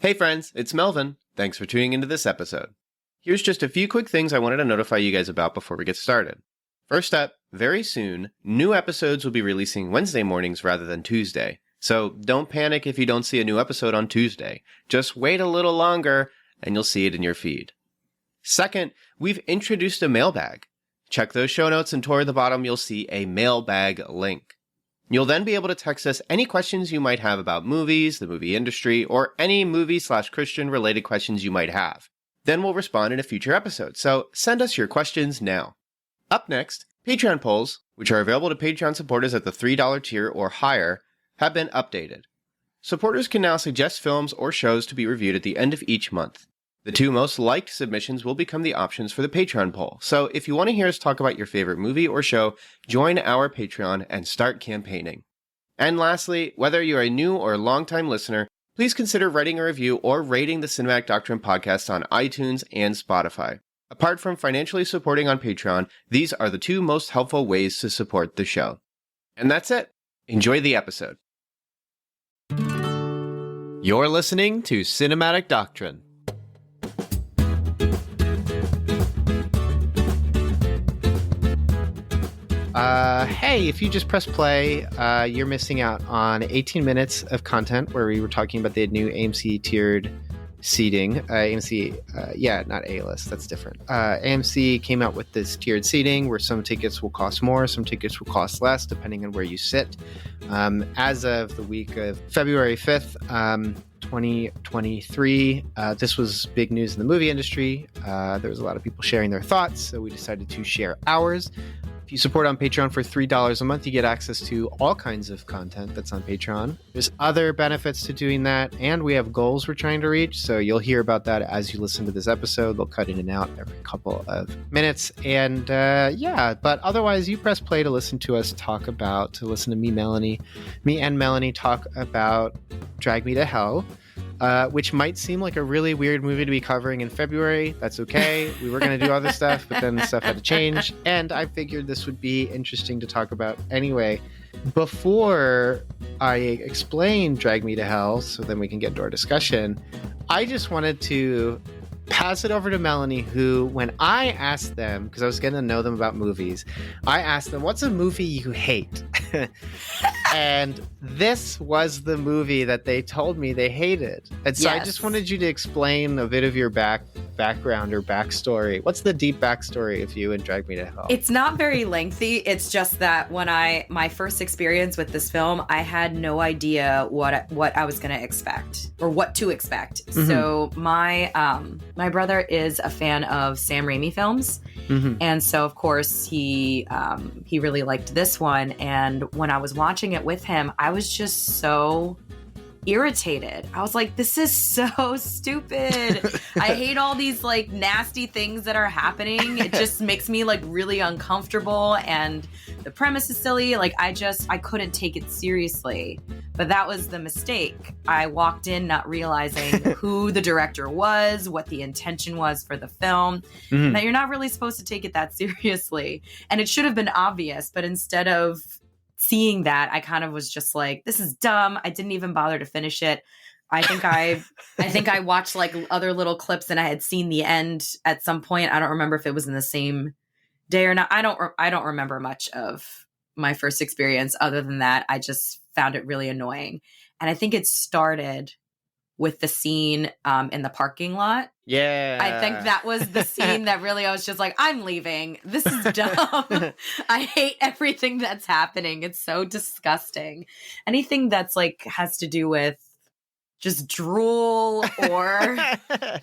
Hey friends, it's Melvin. Thanks for tuning into this episode. Here's just a few quick things I wanted to notify you guys about before we get started. First up, very soon, new episodes will be releasing Wednesday mornings rather than Tuesday. So don't panic if you don't see a new episode on Tuesday. Just wait a little longer and you'll see it in your feed. Second, we've introduced a mailbag. Check those show notes and toward the bottom you'll see a mailbag link. You'll then be able to text us any questions you might have about movies, the movie industry, or any movie/Christian related questions you might have. Then we'll respond in a future episode, so send us your questions now. Up next, Patreon polls, which are available to Patreon supporters at the $3 tier or higher, have been updated. Supporters can now suggest films or shows to be reviewed at the end of each month. The two most liked submissions will become the options for the Patreon poll, so if you want to hear us talk about your favorite movie or show, join our Patreon and start campaigning. And lastly, whether you're a new or longtime listener, please consider writing a review or rating the Cinematic Doctrine podcast on iTunes and Spotify. Apart from financially supporting on Patreon, these are the two most helpful ways to support the show. And that's it. Enjoy the episode. You're listening to Cinematic Doctrine. Hey, if you just press play, you're missing out on 18 minutes of content where we were talking about the new AMC tiered seating. Not A-list, that's different. AMC came out with this tiered seating where some tickets will cost more, some tickets will cost less, depending on where you sit. As of the week of February 5th, 2023, this was big news in the movie industry. There was a lot of people sharing their thoughts, so we decided to share ours. If you support on Patreon for $3 a month, you get access to all kinds of content that's on Patreon. There's other benefits to doing that, and we have goals we're trying to reach, so you'll hear about that as you listen to this episode. They'll cut in and out every couple of minutes, and but otherwise, you press play to listen to me and Melanie talk about Drag Me to Hell, which might seem like a really weird movie to be covering in February. That's okay. We were going to do other stuff, but then stuff had to change. And I figured this would be interesting to talk about anyway. Before I explain Drag Me to Hell, so then we can get into our discussion, I just wanted to pass it over to Melanie, who, when I asked them, because I was getting to know them about movies, I asked them, what's a movie you hate? And this was the movie that they told me they hated. And so I just wanted you to explain a bit of your background or backstory. What's the deep backstory of you and Drag Me to Hell? It's not very lengthy. It's just that when my first experience with this film, I had no idea what I was going to expect or what to expect. Mm-hmm. So my brother is a fan of Sam Raimi films. Mm-hmm. And so, of course, he really liked this one. And when I was watching it with him, I was just so irritated. I was like, this is so stupid. I hate all these like nasty things that are happening. It just makes me like really uncomfortable, and the premise is silly. Like I couldn't take it seriously. But that was the mistake. I walked in not realizing who the director was, what the intention was for the film, mm-hmm. that you're not really supposed to take it that seriously. And it should have been obvious, but instead of seeing that, I kind of was just like, this is dumb. I didn't even bother to finish it. I think I watched like other little clips and I had seen the end at some point. I don't remember if it was in the same day or not. I don't remember much of my first experience other than that. I just found it really annoying. And I think it started with the scene in the parking lot. Yeah. I think that was the scene that really I was just like, I'm leaving. This is dumb. I hate everything that's happening. It's so disgusting. Anything that's like has to do with just drool or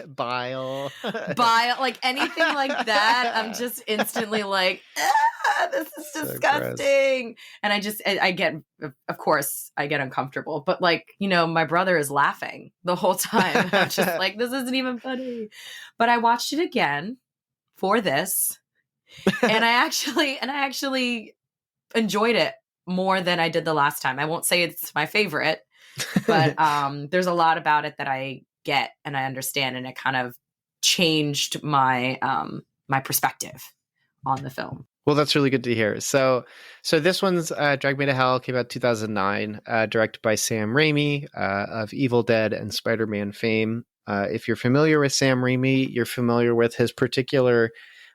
bile, like anything like that. I'm just instantly like, this is disgusting. So and I get, of course I get uncomfortable, but like, you know, my brother is laughing the whole time. I'm just like, this isn't even funny. But I watched it again for this and I actually enjoyed it more than I did the last time. I won't say it's my favorite, but there's a lot about it that I get and I understand, and it kind of changed my my perspective on the film. Well, that's really good to hear. So this one's Drag Me to Hell, came out 2009, directed by Sam Raimi of Evil Dead and Spider-Man fame. If you're familiar with Sam Raimi, you're familiar with his particular,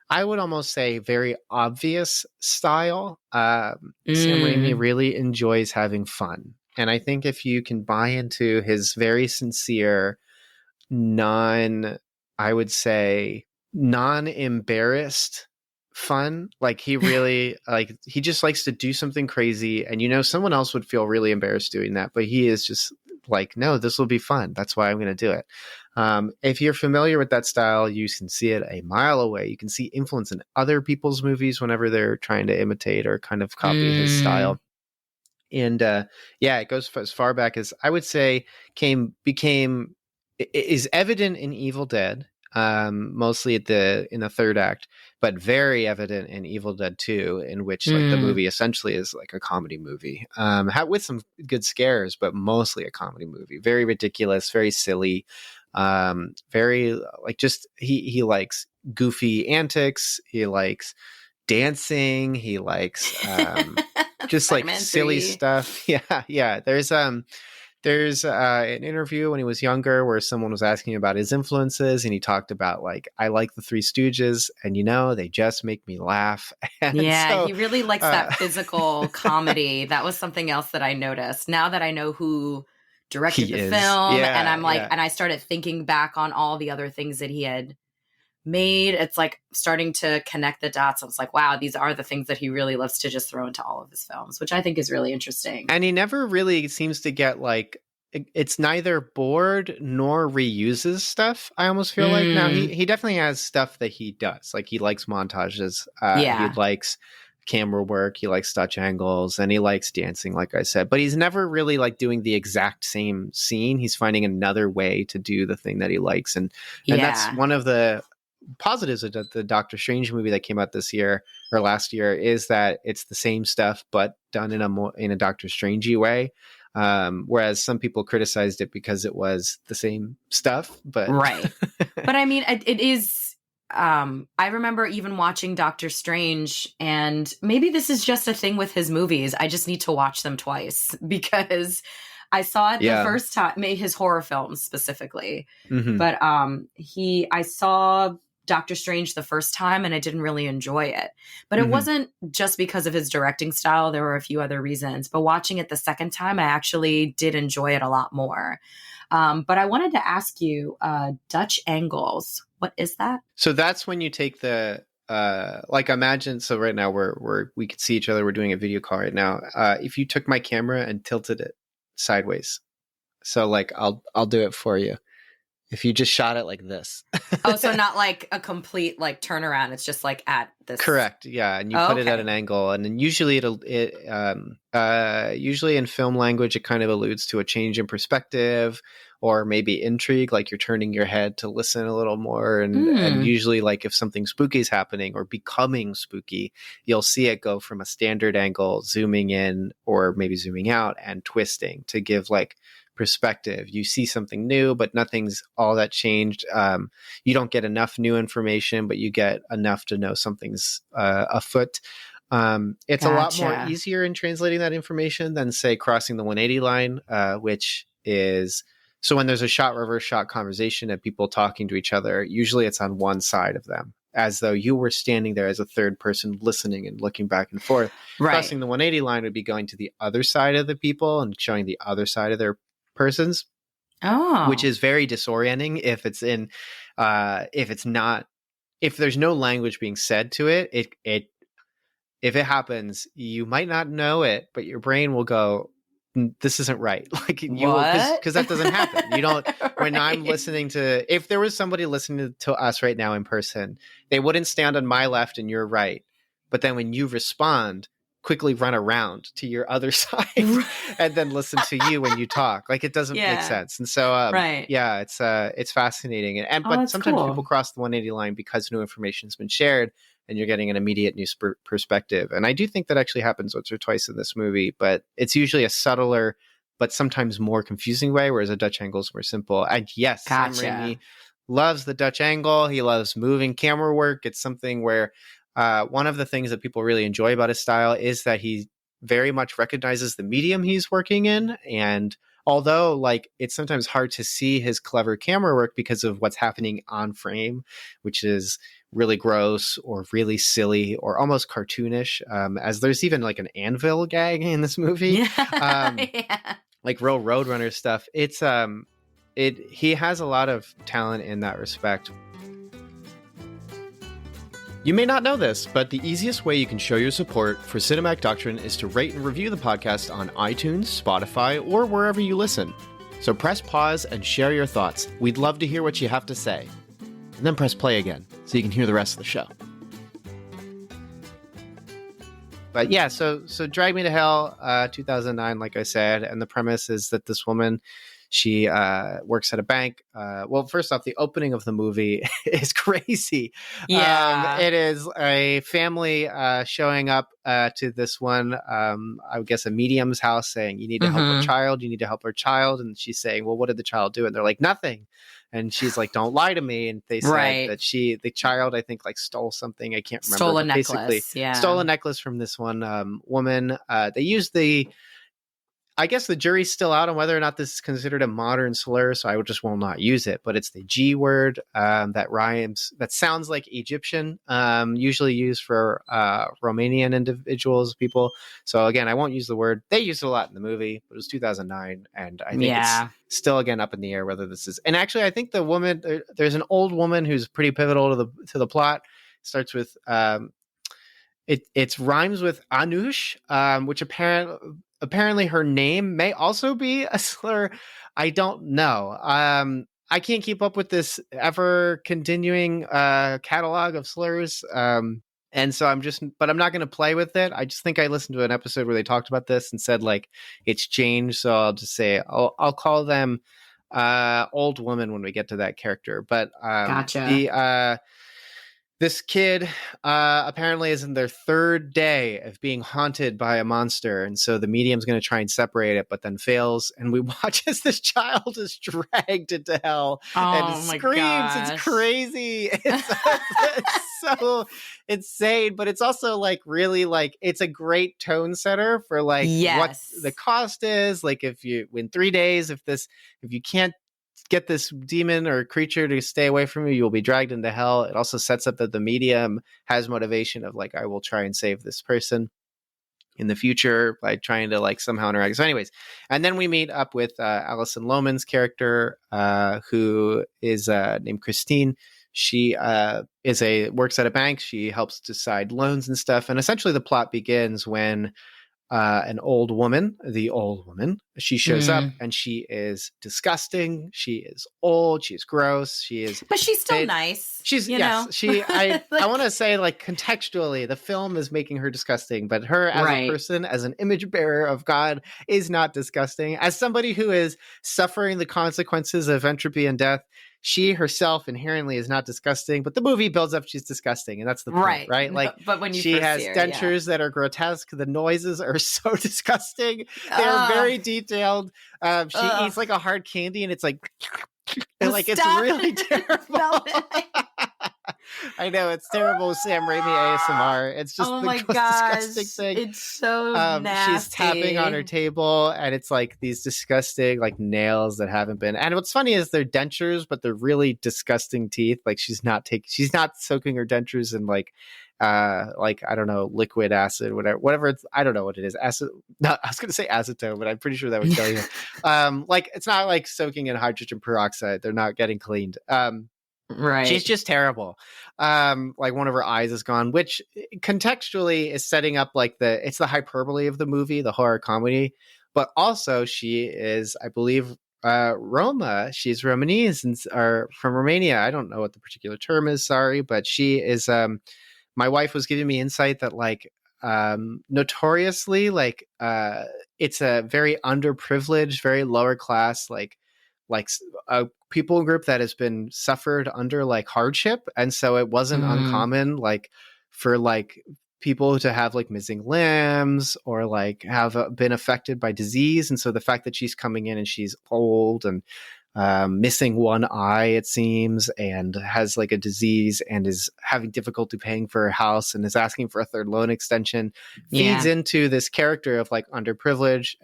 I would almost say, very obvious style. Sam Raimi really enjoys having fun. And I think if you can buy into his very sincere, I would say, non-embarrassed fun, like he really like he just likes to do something crazy, and someone else would feel really embarrassed doing that, but he is just like, no, this will be fun, that's why I'm going to do it. If you're familiar with that style, you can see it a mile away. You can see influence in other people's movies whenever they're trying to imitate or kind of copy his style. And it goes as far back as I would say is evident in Evil Dead, mostly in the third act, but very evident in Evil Dead 2, in which like the movie essentially is like a comedy movie, with some good scares, but mostly a comedy movie. Very ridiculous, very silly, very like just he likes goofy antics. He likes dancing. He likes just like silly stuff. Yeah. There's an interview when he was younger where someone was asking about his influences, and he talked about like, I like the Three Stooges, and they just make me laugh. And he really likes that physical comedy. That was something else that I noticed. Now that I know who directed the film, and I'm like, and I started thinking back on all the other things that he had made, it's like starting to connect the dots. I was like, wow, these are the things that he really loves to just throw into all of his films, which I think is really interesting. And he never really seems to get like, it's neither bored nor reuses stuff, I almost feel like. Now he definitely has stuff that he does, like he likes montages, he likes camera work, he likes Dutch angles, and he likes dancing, like I said, but he's never really like doing the exact same scene. He's finding another way to do the thing that he likes, and that's one of the positives of the Doctor Strange movie that came out this year or last year, is that it's the same stuff but done in a Doctor Strangey way, whereas some people criticized it because it was the same stuff, but right. But I mean, it is I remember even watching Doctor Strange, and maybe this is just a thing with his movies, I just need to watch them twice, because I saw it the first time, his horror films specifically, but I saw Doctor Strange the first time and I didn't really enjoy it. But it wasn't just because of his directing style. There were a few other reasons. But watching it the second time, I actually did enjoy it a lot more. But I wanted to ask you, Dutch angles, what is that? So that's when you take the like, imagine, so right now we could see each other. We're doing a video call right now. If you took my camera and tilted it sideways, so like I'll do it for you. If you just shot it like this. Oh, so not like a complete like turnaround. It's just like at this. Correct. Yeah. And you put it at an angle, and then usually usually in film language, it kind of alludes to a change in perspective or maybe intrigue, like you're turning your head to listen a little more. And usually like if something spooky is happening or becoming spooky, you'll see it go from a standard angle, zooming in or maybe zooming out and twisting to give like perspective. You see something new, but nothing's all that changed. You don't get enough new information, but you get enough to know something's afoot. It's a lot more easier in translating that information than, say, crossing the 180 line, which is, so when there's a shot reverse shot conversation of people talking to each other, usually it's on one side of them, as though you were standing there as a third person listening and looking back and forth. Right. Crossing the 180 line would be going to the other side of the people and showing the other side of their persons, which is very disorienting if it's in if there's no language being said to it. If it happens, you might not know it, but your brain will go, this isn't right. Like you, because that doesn't happen. You don't, when I'm listening to, if there was somebody listening to us right now in person, they wouldn't stand on my left and your right. But then when you respond, quickly run around to your other side and then listen to you when you talk. Like it doesn't make sense. And so, it's fascinating. But sometimes people cross the 180 line because new information has been shared and you're getting an immediate new perspective. And I do think that actually happens once or twice in this movie, but it's usually a subtler, but sometimes more confusing way, whereas a Dutch angle is more simple. And yes, Sam Raimi loves the Dutch angle. He loves moving camera work. It's something where One of the things that people really enjoy about his style is that he very much recognizes the medium he's working in. And although like it's sometimes hard to see his clever camera work because of what's happening on frame, which is really gross or really silly or almost cartoonish, as there's even like an anvil gag in this movie. Yeah. Like real Roadrunner stuff. It's he has a lot of talent in that respect. You may not know this, but the easiest way you can show your support for Cinematic Doctrine is to rate and review the podcast on iTunes, Spotify, or wherever you listen. So press pause and share your thoughts. We'd love to hear what you have to say. And then press play again so you can hear the rest of the show. But yeah, so Drag Me to Hell, 2009, like I said, and the premise is that this woman, she works at a bank. Well, first off, the opening of the movie is crazy. Yeah. It is a family showing up to this one, I guess, a medium's house saying, you need to help our child. You need to help our child. And she's saying, well, what did the child do? And they're like, nothing. And she's like, don't lie to me. And they said that the child, I think, like stole something. I can't remember. Stole a necklace. Yeah. Stole a necklace from this one woman. They used I guess the jury's still out on whether or not this is considered a modern slur, so I just will not use it. But it's the G word that sounds like Egyptian, usually used for Romanian individuals, people. So again, I won't use the word. They used it a lot in the movie, but it was 2009, and I think it's still again up in the air whether this is. And actually, I think the woman, there's an old woman who's pretty pivotal to the plot. Starts with it rhymes with Anush, which apparently her name may also be a slur. I don't know. I can't keep up with this ever continuing catalog of slurs. And so but I'm not going to play with it. I just think I listened to an episode where they talked about this and said like it's changed. So I'll just say I'll call them old woman when we get to that character. But Gotcha. This kid apparently is in their third day of being haunted by a monster. And so the medium's going to try and separate it, but then fails. And we watch as this child is dragged into hell and screams. Gosh. It's crazy. It's so insane, but it's also like really like it's a great tone setter for like what the cost is. Like if you in 3 days, if you can't get this demon or creature to stay away from you, you'll be dragged into hell. It also sets up that the medium has motivation of like, I will try and save this person in the future by trying to like somehow interact. So anyways, and then we meet up with Alison Lohman's character, who is named Christine. She works at a bank. She helps decide loans and stuff. And essentially the plot begins when the old woman, she shows up and she is disgusting. She is old. She's gross. But she's still nice. I want to say like contextually, the film is making her disgusting, but her as a person, as an image bearer of God is not disgusting. As somebody who is suffering the consequences of entropy and death, she herself inherently is not disgusting, but the movie builds up she's disgusting, and that's the point, right? Like, but when she has dentures that are grotesque, the noises are so disgusting. They're very detailed. She eats like a hard candy, and it's like, it's really terrible. I know it's terrible. Sam Raimi ASMR. It's just the most disgusting thing. It's so nasty. She's tapping on her table, and it's like these disgusting like nails that haven't been. And what's funny is they're dentures, but they're really disgusting teeth. Like she's not soaking her dentures in like I don't know, liquid acid, whatever it's, I don't know what it is. Acid. No, I was going to say acetone, but I'm pretty sure that would kill you. Like it's not like soaking in hydrogen peroxide. They're not getting cleaned. Right. She's just terrible. Like one of her eyes is gone, which contextually is setting up like it's the hyperbole of the movie, the horror comedy. But also she is, I believe, Roma. She's Romanese or from Romania. I don't know what the particular term is. Sorry, but she is. My wife was giving me insight that like notoriously like it's a very underprivileged, very lower class like a people group that has been suffered under like hardship, and so it wasn't uncommon like for like people to have like missing limbs or like have been affected by disease. And so the fact that she's coming in and she's old and missing one eye, it seems, and has like a disease and is having difficulty paying for her house and is asking for a third loan extension, feeds into this character of like underprivileged.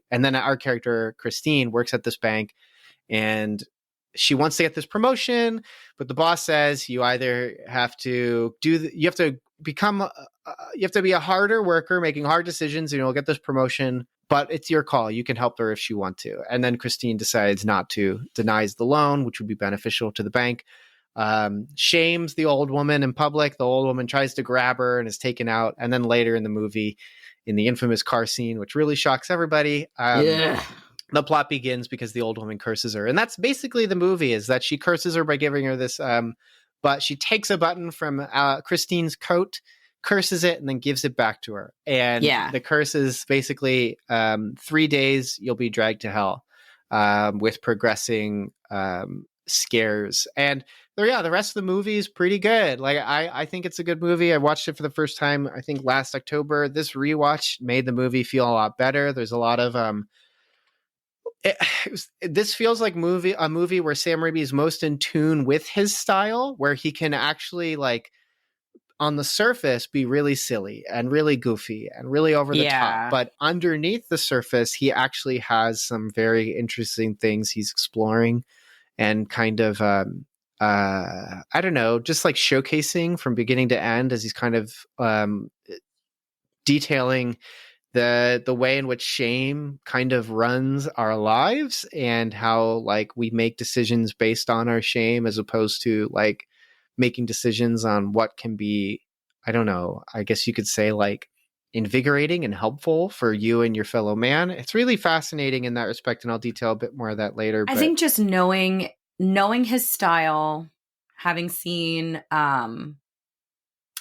And then our character, Christine, works at this bank and she wants to get this promotion, but the boss says you either have to you have to be a harder worker, making hard decisions, and you'll get this promotion, but it's your call. You can help her if she want to. And then Christine decides not to, denies the loan, which would be beneficial to the bank, shames the old woman in public. The old woman tries to grab her and is taken out. And then later in the movie, in the infamous car scene, which really shocks everybody, the plot begins because the old woman curses her. And that's basically the movie, is that she curses her by giving her this, but she takes a button from Christine's coat, curses it, and then gives it back to her. And the curse is basically 3 days you'll be dragged to hell, with progressing scares. And the rest of the movie is pretty good. Like I think it's a good movie. I watched it for the first time, I think last October. This rewatch made the movie feel a lot better. There's a lot of this feels like a movie where Sam Raimi is most in tune with his style, where he can actually, like, on the surface be really silly and really goofy and really over the top, but underneath the surface he actually has some very interesting things he's exploring and kind of I don't know, just like showcasing from beginning to end, as he's kind of detailing the way in which shame kind of runs our lives and how, like, we make decisions based on our shame as opposed to, like, making decisions on what can be, I don't know, I guess you could say, like, invigorating and helpful for you and your fellow man. It's really fascinating in that respect, and I'll detail a bit more of that later. I think just knowing his style, having seen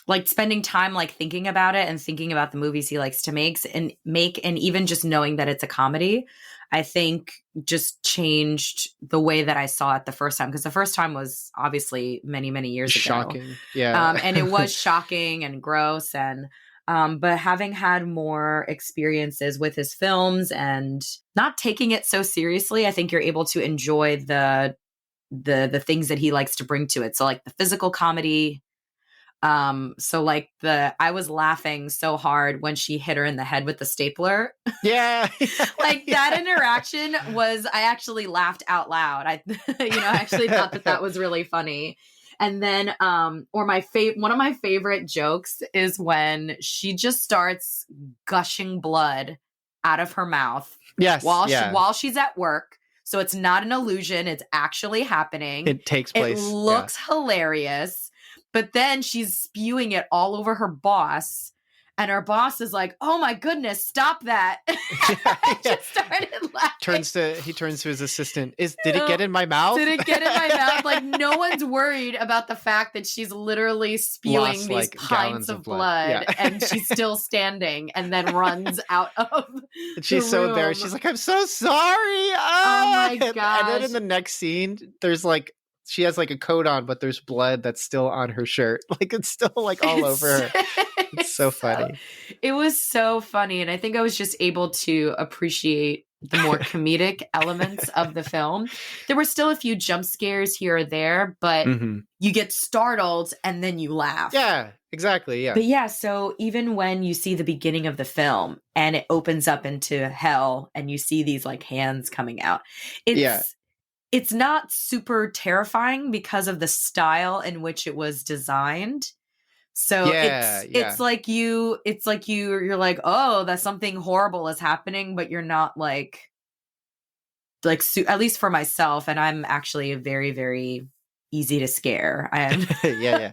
like spending time like thinking about it and thinking about the movies he likes to make, and even just knowing that it's a comedy, I think just changed the way that I saw it the first time. Because the first time was obviously many, many years ago. Shocking. Yeah. And it was shocking and gross. And but having had more experiences with his films and not taking it so seriously, I think you're able to enjoy the things that he likes to bring to it. So like the physical comedy. So like I was laughing so hard when she hit her in the head with the stapler. Yeah. Like that interaction I actually laughed out loud. I actually thought that was really funny. And then, one of my favorite jokes is when she just starts gushing blood out of her mouth. Yes. While she's at work. So it's not an illusion. It's actually happening. It takes place. It looks hilarious. But then she's spewing it all over her boss. And her boss is like, "Oh my goodness, stop that." I just started laughing. He turns to his assistant. Did it get in my mouth? Did it get in my mouth? Like, no one's worried about the fact that she's literally spewing these like, pints of blood. Yeah. And she's still standing and then runs out of and she's so embarrassed. She's like, "I'm so sorry." Oh my gosh. And then in the next scene, there's like, she has like a coat on, but there's blood that's still on her shirt. Like it's still like all over her. It's so funny. It was so funny. And I think I was just able to appreciate the more comedic elements of the film. There were still a few jump scares here or there, but you get startled and then you laugh. Yeah, exactly. Yeah. But yeah, so even when you see the beginning of the film and it opens up into hell and you see these like hands coming out, it's not super terrifying because of the style in which it was designed. So it's like you're like, oh, that something horrible is happening, but you're not like at least for myself. And I'm actually very, very easy to scare. I am.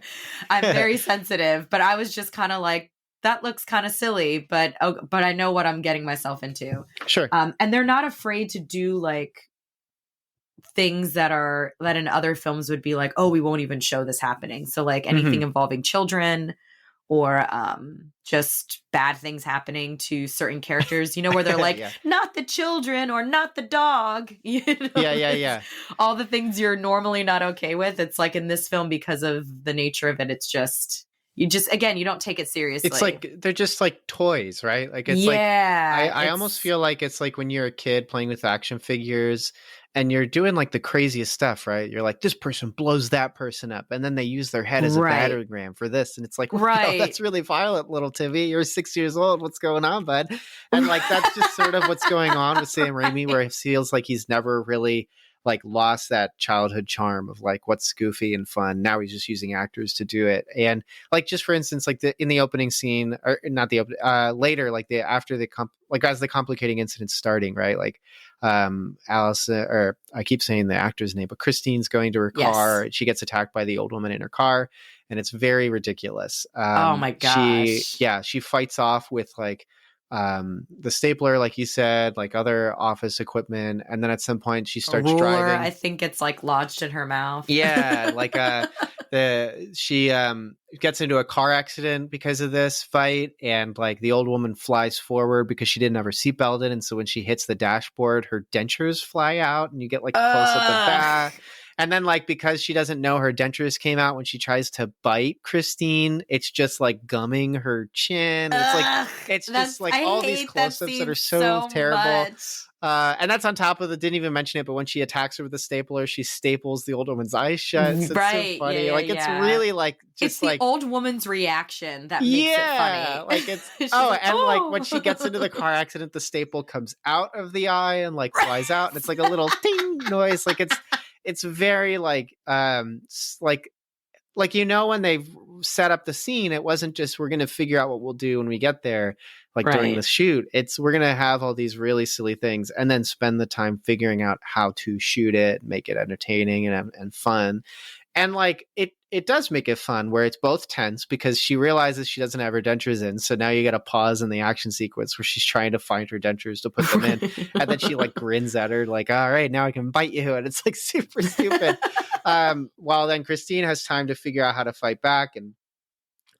I'm very sensitive, but I was just kind of like, that looks kind of silly, but I know what I'm getting myself into. Sure. And they're not afraid to do like things that in other films would be like, oh, we won't even show this happening. So like anything involving children or just bad things happening to certain characters, where they're like, not the children or not the dog. Yeah. All the things you're normally not okay with. It's like in this film, because of the nature of it, it's just, you just, again, you don't take it seriously. It's like they're just like toys, right? Like it's like I almost feel like it's like when you're a kid playing with action figures and you're doing like the craziest stuff, right? You're like, this person blows that person up, and then they use their head as a battering ram for this, and it's like, no, that's really violent, little Timmy. You're 6 years old. What's going on, bud? And like that's just sort of what's going on with Sam Raimi, where it feels like he's never really like lost that childhood charm of like what's goofy and fun. Now he's just using actors to do it. And like, just for instance, like in the opening scene, or not the later, like after the as the complicating incident's starting, right? Like Alice, or I keep saying the actor's name, but Christine's going to her car. She gets attacked by the old woman in her car, and it's very ridiculous. Oh my gosh. She fights off with like the stapler, like you said, like other office equipment, and then at some point she starts driving. I think it's like lodged in her mouth. Yeah, like she gets into a car accident because of this fight, and like the old woman flies forward because she didn't have her seatbelt in, and so when she hits the dashboard, her dentures fly out, and you get like a close up of that. And then, like, because she doesn't know her dentures came out when she tries to bite Christine, it's just like gumming her chin. It's just like all these close-ups that are so terrible. And that's on top of didn't even mention it, but when she attacks her with a stapler, she staples the old woman's eyes shut. It's so funny. It's really like just it's the like old woman's reaction that makes it funny. Like it's like when she gets into the car accident, the staple comes out of the eye and like flies out, and it's like a little ting noise. Like it's very like when they set up the scene, it wasn't just we're going to figure out what we'll do when we get there, like during the shoot. It's we're going to have all these really silly things and then spend the time figuring out how to shoot it, make it entertaining and fun. And like it does make it fun where it's both tense because she realizes she doesn't have her dentures in. So now you get a pause in the action sequence where she's trying to find her dentures to put them in. And then she like grins at her like, all right, now I can bite you. And it's like super stupid. While then Christine has time to figure out how to fight back.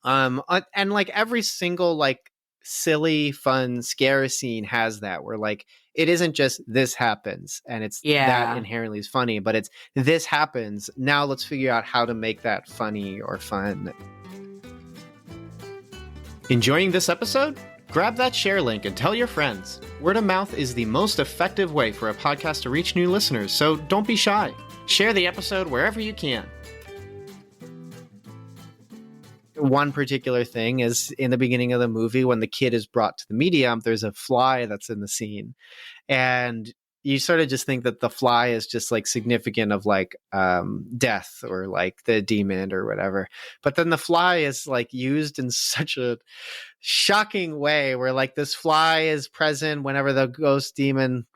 And like every single like silly, fun, scary scene has that where like it isn't just this happens and it's that inherently is funny, but it's this happens. Now let's figure out how to make that funny or fun. Enjoying this episode? Grab that share link and tell your friends. Word of mouth is the most effective way for a podcast to reach new listeners, so don't be shy. Share the episode wherever you can. One particular thing is in the beginning of the movie when the kid is brought to the medium, there's a fly that's in the scene. And you sort of just think that the fly is just like significant of like death or like the demon or whatever. But then the fly is like used in such a shocking way where like this fly is present whenever the ghost demon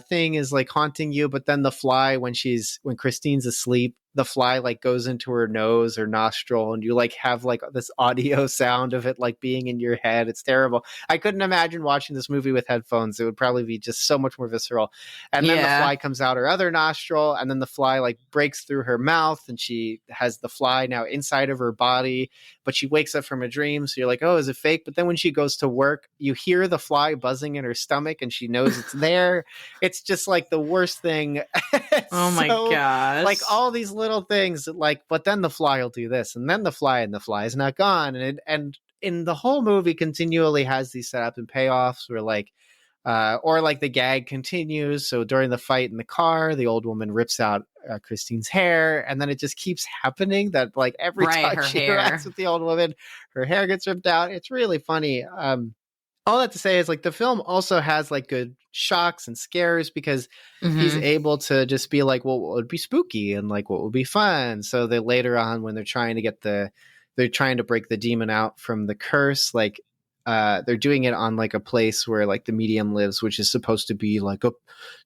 thing is like haunting you. But then the fly, when Christine's asleep, the fly like goes into her nose or nostril and you like have like this audio sound of it like being in your head. It's terrible. I couldn't imagine watching this movie with headphones. It would probably be just so much more visceral. And then the fly comes out her other nostril, and then the fly like breaks through her mouth, and she has the fly now inside of her body, but she wakes up from a dream. So you're like, oh, is it fake? But then when she goes to work, you hear the fly buzzing in her stomach and she knows it's there. It's just like the worst thing. Oh my gosh. Like all these little things like, but then the fly will do this, and then the fly is not gone. And in the whole movie continually has these setups and payoffs where like, or like the gag continues. So during the fight in the car, the old woman rips out Christine's hair, and then it just keeps happening that like every time she interacts with the old woman, her hair gets ripped out. It's really funny. All that to say is like the film also has like good shocks and scares because he's able to just be like, well, what would be spooky and like what would be fun. So that later on when they're trying to break the demon out from the curse, like they're doing it on like a place where like the medium lives, which is supposed to be like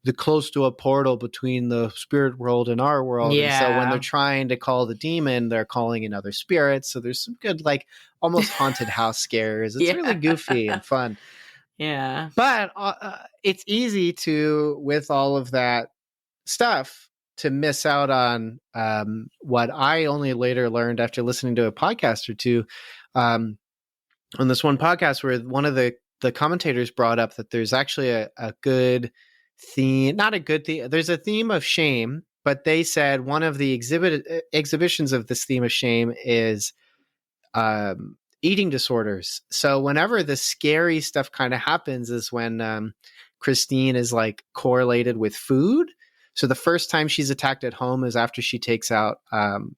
the close to a portal between the spirit world and our world. And so when they're trying to call the demon, they're calling in other spirits. So there's some good like almost haunted house scares. It's really goofy and fun. Yeah. But it's easy to, with all of that stuff, to miss out on what I only later learned after listening to a podcast or two. On this one podcast where one of the commentators brought up that there's actually a good theme, not a good theme. There's a theme of shame, but they said one of the exhibitions of this theme of shame is eating disorders. So whenever the scary stuff kind of happens is when Christine is like correlated with food. So the first time she's attacked at home is after she takes out some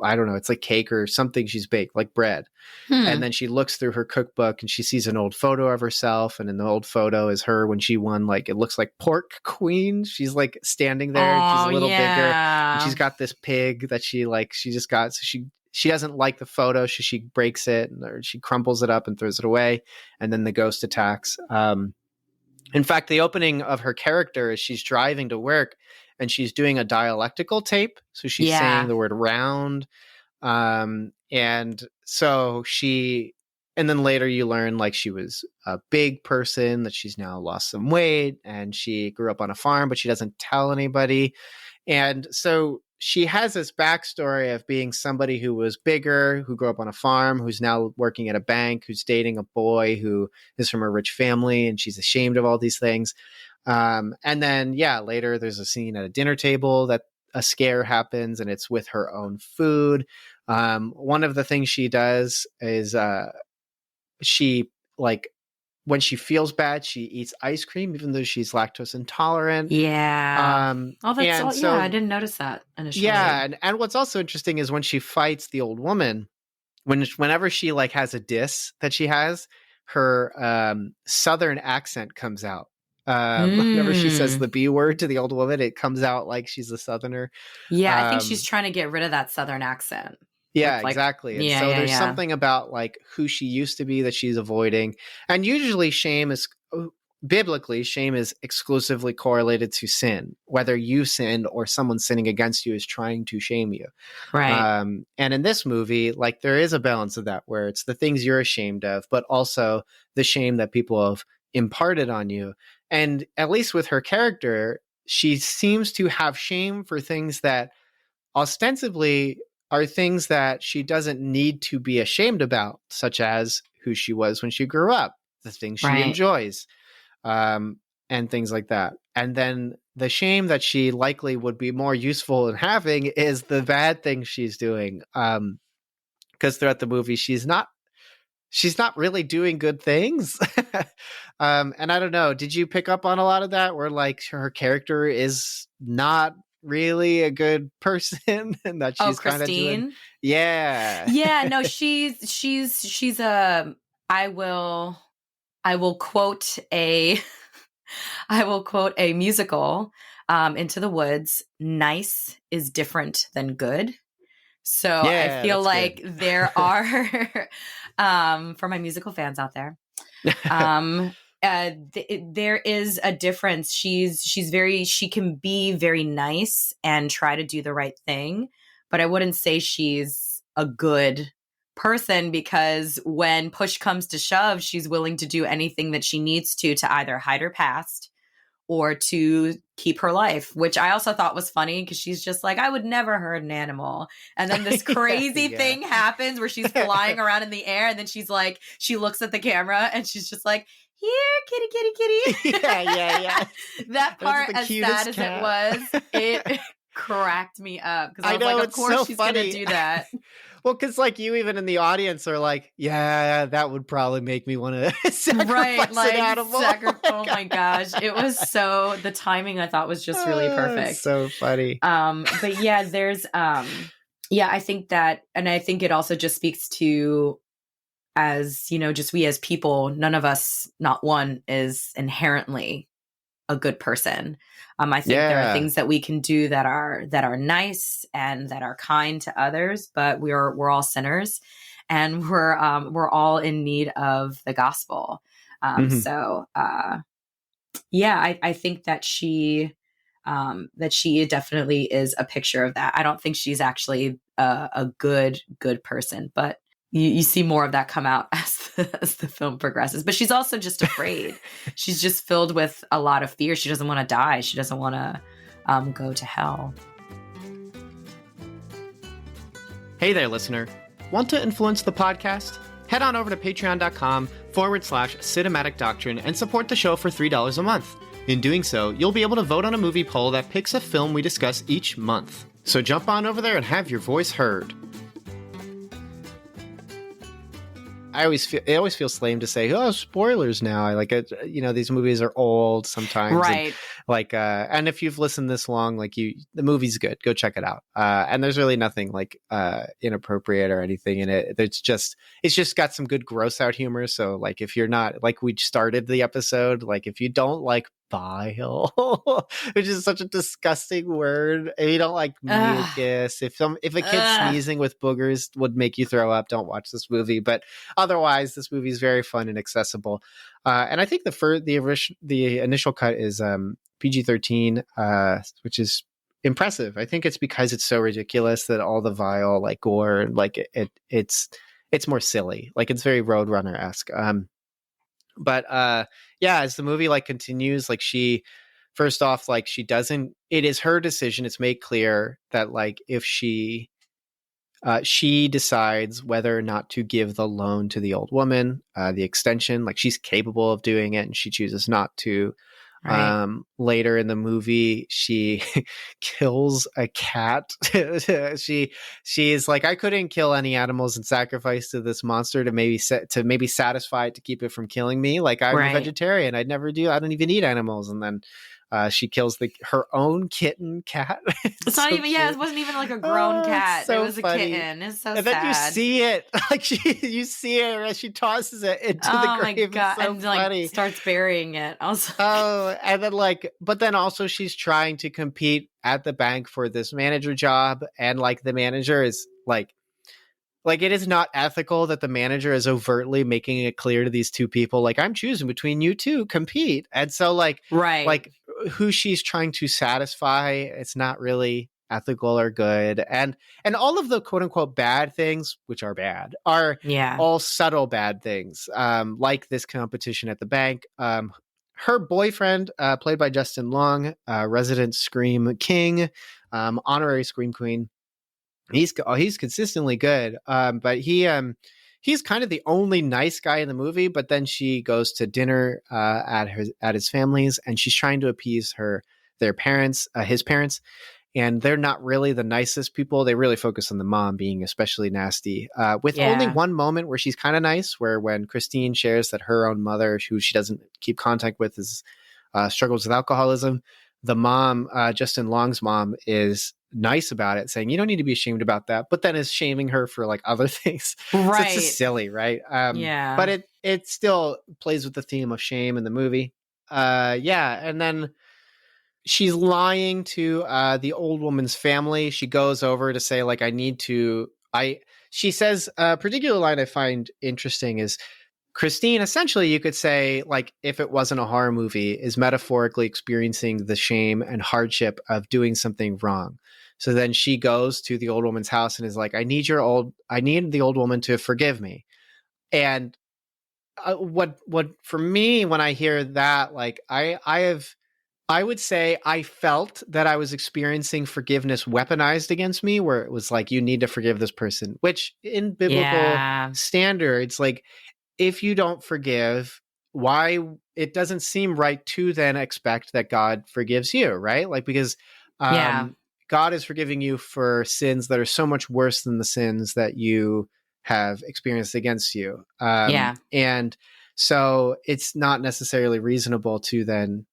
I don't know, it's like cake or something she's baked, like bread. And then she looks through her cookbook and she sees an old photo of herself, and in the old photo is her when she won, like, it looks like pork queen. She's like standing there and she's a little bigger, and she's got this pig that she just got, so she doesn't like the photo, so she breaks it, or she crumples it up and throws it away, and then the ghost attacks. In fact, the opening of her character is she's driving to work and she's doing a dialectical tape. So she's saying the word round. And then later you learn like she was a big person, that she's now lost some weight, and she grew up on a farm, but she doesn't tell anybody. And so she has this backstory of being somebody who was bigger, who grew up on a farm, who's now working at a bank, who's dating a boy who is from a rich family, and she's ashamed of all these things. And then, later there's a scene at a dinner table that a scare happens, and it's with her own food. One of the things she does is she, like, when she feels bad, she eats ice cream, even though she's lactose intolerant. Yeah. I didn't notice that initially. Yeah, and what's also interesting is when she fights the old woman, whenever she like has a diss that she has, her Southern accent comes out. Whenever she says the B word to the old woman, it comes out like she's a Southerner. Yeah, I think she's trying to get rid of that Southern accent. Yeah, exactly. And so there's something about like who she used to be that she's avoiding. And usually biblically, shame is exclusively correlated to sin. Whether you sinned or someone sinning against you is trying to shame you. Right. And in this movie, like, there is a balance of that, where it's the things you're ashamed of, but also the shame that people have imparted on you. And at least with her character, she seems to have shame for things that ostensibly are things that she doesn't need to be ashamed about, such as who she was when she grew up, the things she enjoys, and things like that. And then the shame that she likely would be more useful in having is the bad things she's doing. Because throughout the movie, she's not really doing good things. And I don't know, did you pick up on a lot of that, where like her character is not really a good person, and that she's kind of doing, no, she's a, I will quote a musical, Into the Woods, nice is different than good. So I feel like good. There are for my musical fans out there, there is a difference. She can be very nice and try to do the right thing, but I wouldn't say she's a good person, because when push comes to shove, she's willing to do anything that she needs to either hide her past or to keep her life, which I also thought was funny, because she's just like, I would never hurt an animal. And then this crazy thing happens where she's flying around in the air, and then she's like, she looks at the camera and she's just like, here, kitty, kitty, kitty. Yeah. That part, as sad cat. As it was, it cracked me up, because I was like, of course so she's going to do that. Well, because like you even in the audience are like, yeah, that would probably make me want to sacrifice an animal. Oh my gosh. It was the timing I thought was just really perfect. So funny. But yeah, there's, I think that, and I think it also just speaks to, as, you know, just we as people, none of us, not one, is inherently a good person. I think there are things that we can do that are nice and that are kind to others, but we're all sinners, and we're all in need of the gospel. So I think that she definitely is a picture of that. I don't think she's actually a good person, but you see more of that come out as the film progresses. But she's also just afraid. She's just filled with a lot of fear. She doesn't want to die. She doesn't want to go to hell. Hey there, listener. Want to influence the podcast? Head on over to patreon.com/cinematic doctrine and support the show for $3 a month. In doing so, you'll be able to vote on a movie poll that picks a film we discuss each month. So jump on over there and have your voice heard. it always feels lame to say, oh, spoilers now. I like it. You know, these movies are old sometimes. Right. And if you've listened this long, the movie's good. Go check it out. And there's really nothing inappropriate or anything in it. It's just got some good gross out humor. So like, if you're not, like we started the episode, like if you don't like bile, which is such a disgusting word, if you don't like mucus, if a kid sneezing with boogers would make you throw up, don't watch this movie. But otherwise, this movie is very fun and accessible. And I think the initial cut is PG-13, which is impressive. I think it's because it's so ridiculous that all the vile like gore and like it's more silly. Like it's very Roadrunner-esque. But as the movie like continues, like she doesn't, it is her decision. It's made clear that like if she decides whether or not to give the loan to the old woman, the extension, like she's capable of doing it and she chooses not to. Right. Later in the movie, she kills a cat. She's like, I couldn't kill any animals and sacrifice to this monster to maybe satisfy it to keep it from killing me. Like I'm a vegetarian. I don't even eat animals. And then she kills her own cat. It's not even, it wasn't even like a grown cat. So it was funny. A kitten. It's so sad. And then you see it, like you see it as she tosses it into the grave. Oh my God. It's so and funny. Like starts burying it. I was and then but then also she's trying to compete at the bank for this manager job. And like the manager is like it is not ethical that the manager is overtly making it clear to these two people, like, I'm choosing between you two, compete. And so like who she's trying to satisfy, it's not really ethical or good. And all of the quote unquote bad things, which are bad, are all subtle bad things. Like this competition at the bank. Her boyfriend, played by Justin Long, resident Scream King, honorary Scream Queen. He's consistently good. But he's kind of the only nice guy in the movie, but then she goes to dinner at his family's and she's trying to appease his parents, and they're not really the nicest people. They really focus on the mom being especially nasty, with only one moment where she's kind of nice, where when Christine shares that her own mother, who she doesn't keep contact with, struggles with alcoholism. The mom, Justin Long's mom, is nice about it, saying you don't need to be ashamed about that, but then is shaming her for like other things. Right. So it's just silly, right? But it still plays with the theme of shame in the movie. And then she's lying to the old woman's family. She goes over to say like, she says a particular line I find interesting is, Christine, essentially, you could say, like, if it wasn't a horror movie, is metaphorically experiencing the shame and hardship of doing something wrong. So then she goes to the old woman's house and is like, I need the old woman to forgive me. And what for me, when I hear that, like, I would say I felt that I was experiencing forgiveness weaponized against me, where it was like, you need to forgive this person, which in biblical standards, like, if you don't forgive, why it doesn't seem right to then expect that God forgives you, right? Like, because God is forgiving you for sins that are so much worse than the sins that you have experienced against you. And so it's not necessarily reasonable to then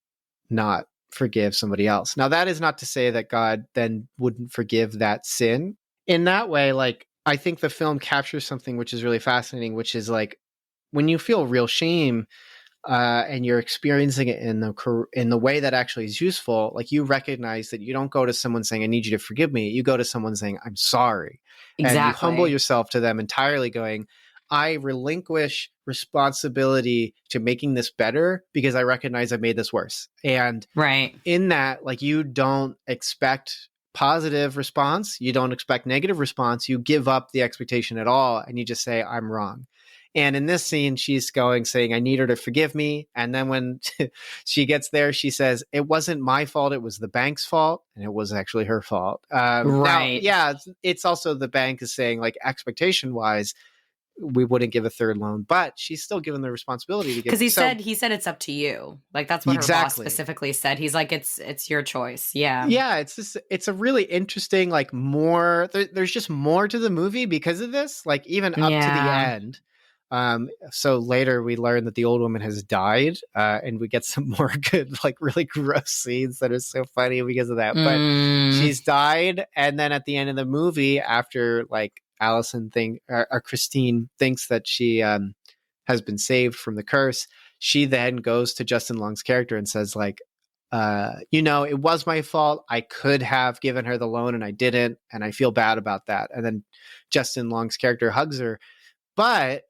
not forgive somebody else. Now, that is not to say that God then wouldn't forgive that sin. In that way, like, I think the film captures something which is really fascinating, which is like, when you feel real shame and you're experiencing it in the way that actually is useful, like, you recognize that you don't go to someone saying, I need you to forgive me. You go to someone saying, I'm sorry. Exactly. And you humble yourself to them entirely, going, I relinquish responsibility to making this better because I recognize I made this worse. And in that, like, you don't expect positive response. You don't expect negative response. You give up the expectation at all. And you just say, I'm wrong. And in this scene, she's saying, I need her to forgive me. And then when she gets there, she says, it wasn't my fault. It was the bank's fault. And it was actually her fault. Now, it's also the bank is saying, like, expectation wise, we wouldn't give a third loan, but she's still given the responsibility to give. Because he said it's up to you. Like, that's what her boss specifically said. He's like, it's your choice. Yeah. It's a really interesting, like, there's just more to the movie because of this, like, even up to the end. So later we learn that the old woman has died, and we get some more good, like really gross scenes that are so funny because of that. But she's died, and then at the end of the movie, after like Christine thinks that she has been saved from the curse, she then goes to Justin Long's character and says like, it was my fault. I could have given her the loan and I didn't, and I feel bad about that. And then Justin Long's character hugs her, but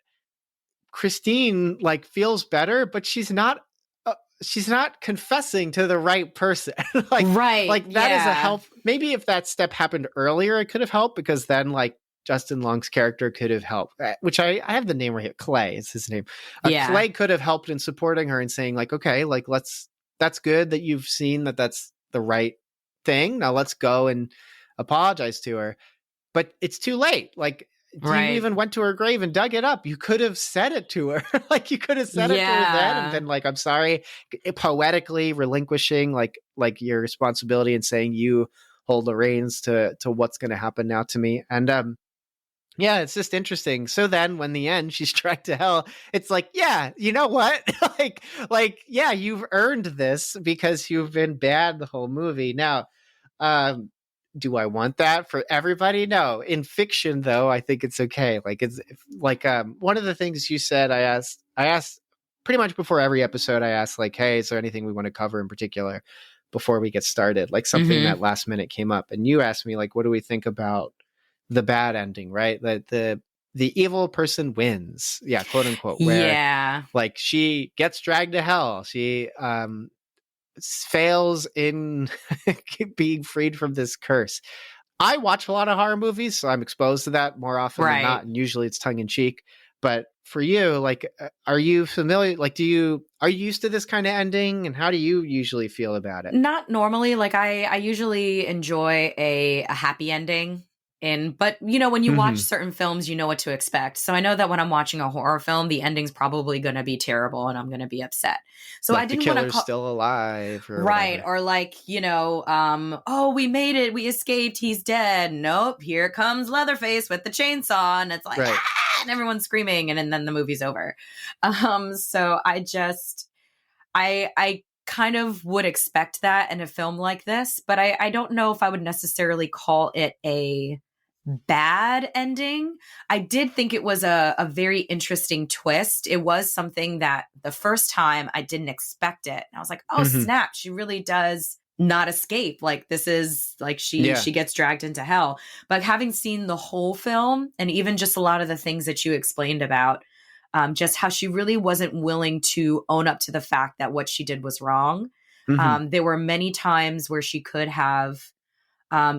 Christine like feels better, but she's not confessing to the right person. Like that is a help. Maybe if that step happened earlier, it could have helped, because then like Justin Long's character could have helped, which I have the name right here. Clay is his name. Clay could have helped in supporting her and saying like, okay, like that's good that you've seen that that's the right thing. Now let's go and apologize to her. But it's too late. Like, you even went to her grave and dug it up. You could have said it to her. Like, you could have said it to her then and been like, I'm sorry, poetically relinquishing like your responsibility and saying you hold the reins to what's going to happen now to me. And it's just interesting. So then when the end she's dragged to hell, it's like, yeah, you know what? Yeah, you've earned this because you've been bad the whole movie. Now, do I want that for everybody? No. In fiction, though, I think it's okay. Like, it's like one of the things you said, I asked pretty much before every episode, I asked like, hey, is there anything we want to cover in particular before we get started? Like something that last minute came up. And you asked me like, what do we think about the bad ending, right? That the evil person wins. Yeah, quote unquote. Where, like, she gets dragged to hell. She fails in being freed from this curse. I watch a lot of horror movies, so I'm exposed to that more often than not, and usually it's tongue in cheek. But for you, like, are you familiar? Like, are you used to this kind of ending, and how do you usually feel about it? Not normally. Like, I usually enjoy a happy ending. But when you watch certain films, you know what to expect. So I know that when I'm watching a horror film, the ending's probably going to be terrible and I'm going to be upset. So like I didn't want to the killer's still alive, or right? whatever. Or like, oh, we made it, we escaped, he's dead. Nope, here comes Leatherface with the chainsaw, and it's like, and everyone's screaming, and then the movie's over. So I kind of would expect that in a film like this, but I don't know if I would necessarily call it a bad ending. I did think it was a very interesting twist. It was something that the first time I didn't expect it. And I was like, oh, snap, she really does not escape. Like, this is like she gets dragged into hell. But having seen the whole film, and even just a lot of the things that you explained about, just how she really wasn't willing to own up to the fact that what she did was wrong. There were many times where she could have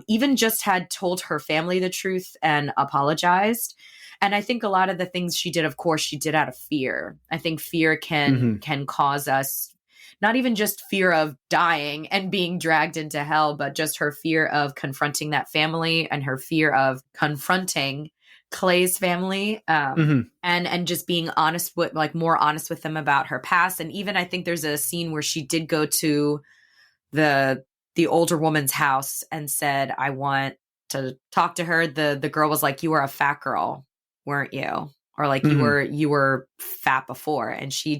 even just had told her family the truth and apologized. And I think a lot of the things she did, of course, she did out of fear. I think fear can cause us, not even just fear of dying and being dragged into hell, but just her fear of confronting that family and her fear of confronting Clay's family, and just being honest with, like, more honest with them about her past. And even I think there's a scene where she did go to the older woman's house and said, I want to talk to her. The girl was like, you were a fat girl, weren't you? Or like, you were fat before. And she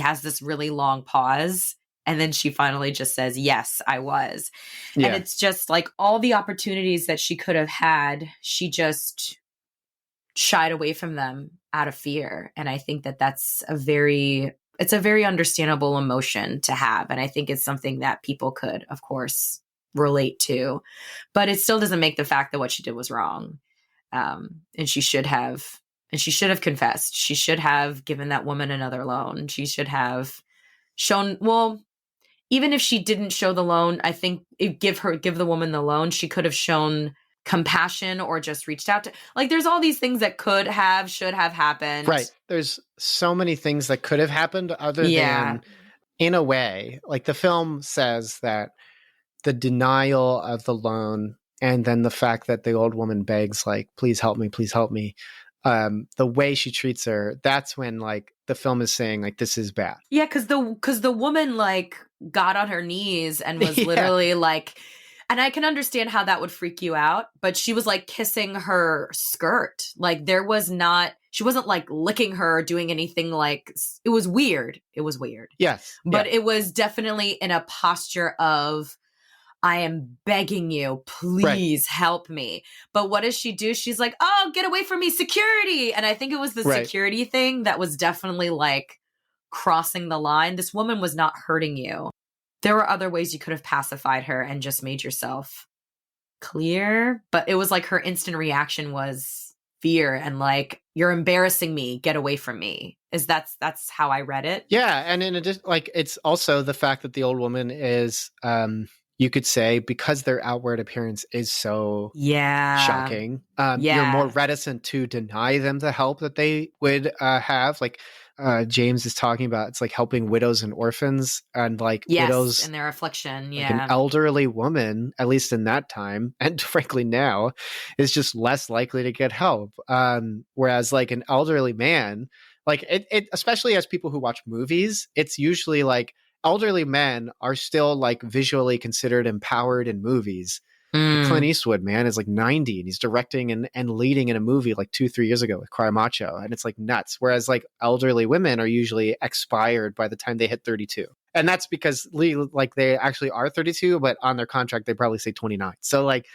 has this really long pause. And then she finally just says, yes, I was. Yeah. And it's just like all the opportunities that she could have had, she just shied away from them out of fear. And I think that it's a very understandable emotion to have. And I think it's something that people could, of course, relate to, but it still doesn't make the fact that what she did was wrong. And she should have confessed. She should have given that woman another loan. She should have shown, well, even if she didn't show the loan, I think give the woman the loan, she could have shown compassion or just reached out to, like, there's all these things that should have happened. Right. There's so many things that could have happened other than, in a way, like the film says that the denial of the loan and then the fact that the old woman begs, like, please help me, the way she treats her, that's when, like, the film is saying, like, this is bad. Yeah, because the woman, like, got on her knees and was literally like, And I can understand how that would freak you out, but she was like kissing her skirt. Like she wasn't like licking her or doing anything like, it was weird. It was weird. Yes. But it was definitely in a posture of, I am begging you, please help me. But what does she do? She's like, oh, get away from me, security. And I think it was the security thing that was definitely like crossing the line. This woman was not hurting you. There were other ways you could have pacified her and just made yourself clear. But it was like her instant reaction was fear and like, you're embarrassing me, get away from me. That's how I read it. Yeah. And in addition, like, it's also the fact that the old woman is, you could say, because their outward appearance is so shocking, you're more reticent to deny them the help that they would have. Like, James is talking about, it's like helping widows and orphans, and like widows in their affliction. Like an elderly woman, at least in that time, and frankly now, is just less likely to get help. Whereas like an elderly man, like it especially as people who watch movies, it's usually like elderly men are still like visually considered empowered in movies. Clint Eastwood, man, is like 90 and he's directing and leading in a movie like 2-3 years ago with Cry Macho, and it's like nuts. Whereas like elderly women are usually expired by the time they hit 32. And that's because like they actually are 32, but on their contract they probably say 29. So like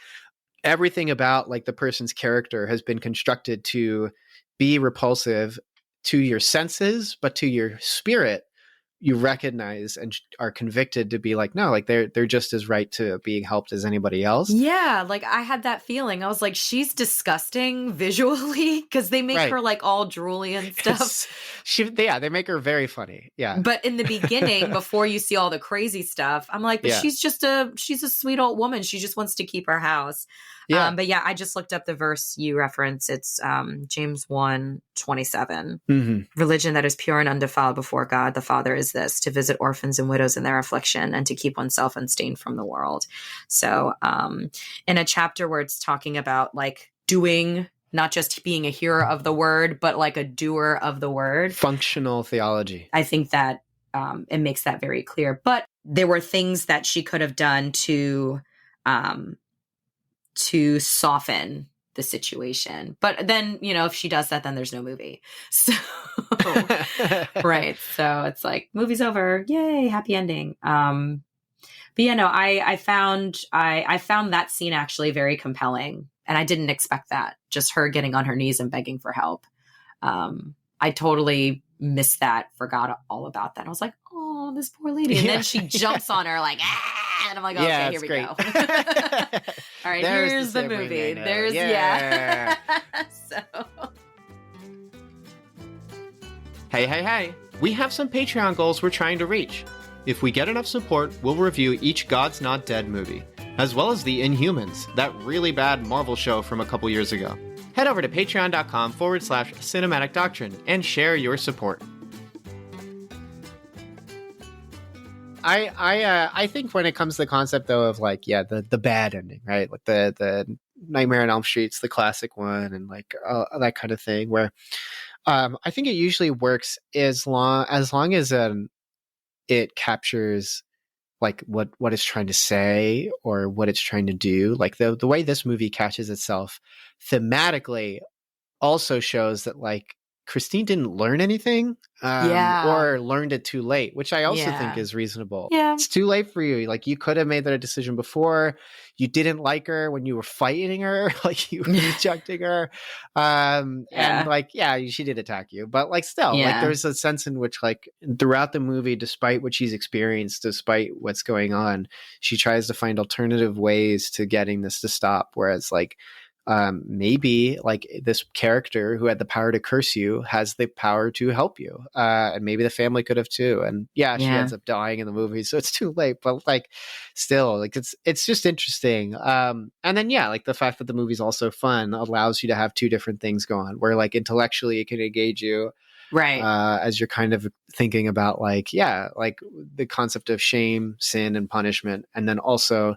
everything about like the person's character has been constructed to be repulsive to your senses, but to your spirit you recognize and are convicted to be like, no, like they're just as right to being helped as anybody else. Yeah, like I had that feeling. I was like, she's disgusting visually because they make her like all drooly and stuff. They make her very funny. Yeah. But in the beginning, before you see all the crazy stuff, I'm like, but she's a sweet old woman. She just wants to keep her house. Yeah. But yeah, I just looked up the verse you reference. It's James 1:27. Religion that is pure and undefiled before God the Father is this, to visit orphans and widows in their affliction and to keep oneself unstained from the world. So in a chapter where it's talking about like doing, not just being a hearer of the word, but like a doer of the word. Functional theology. I think that it makes that very clear. But there were things that she could have done to soften the situation. But then, if she does that, then there's no movie. So, right. So it's like, movie's over. Yay. Happy ending. But yeah, no, I found that scene actually very compelling, and I didn't expect that. Just her getting on her knees and begging for help. I totally missed that, forgot all about that. I was like, oh, this poor lady. And then she jumps on her like, ah, and I'm like, okay, here we go. All right, here's the movie. There's, So. Hey. We have some Patreon goals we're trying to reach. If we get enough support, we'll review each God's Not Dead movie, as well as The Inhumans, that really bad Marvel show from a couple years ago. Head over to patreon.com/cinematic doctrine and share your support. I think when it comes to the concept though of like, the bad ending, right? Like the Nightmare on Elm Street's the classic one, and like that kind of thing, where I think it usually works as long as it captures like what it's trying to say or what it's trying to do. Like the way this movie catches itself thematically also shows that like Christine didn't learn anything or learned it too late, which I also think is reasonable. Yeah. It's too late for you. Like you could have made that decision before. You didn't like her when you were fighting her, like you were rejecting her. And like, she did attack you, but like still, like there's a sense in which like throughout the movie, despite what she's experienced, despite what's going on, she tries to find alternative ways to getting this to stop. Whereas like, maybe like this character who had the power to curse you has the power to help you. And maybe the family could have too. And she ends up dying in the movie, so it's too late, but like still like it's just interesting. And then like the fact that the movie's also fun allows you to have two different things go on, where like intellectually it can engage you. Right. As you're kind of thinking about like, like the concept of shame, sin, and punishment. And then also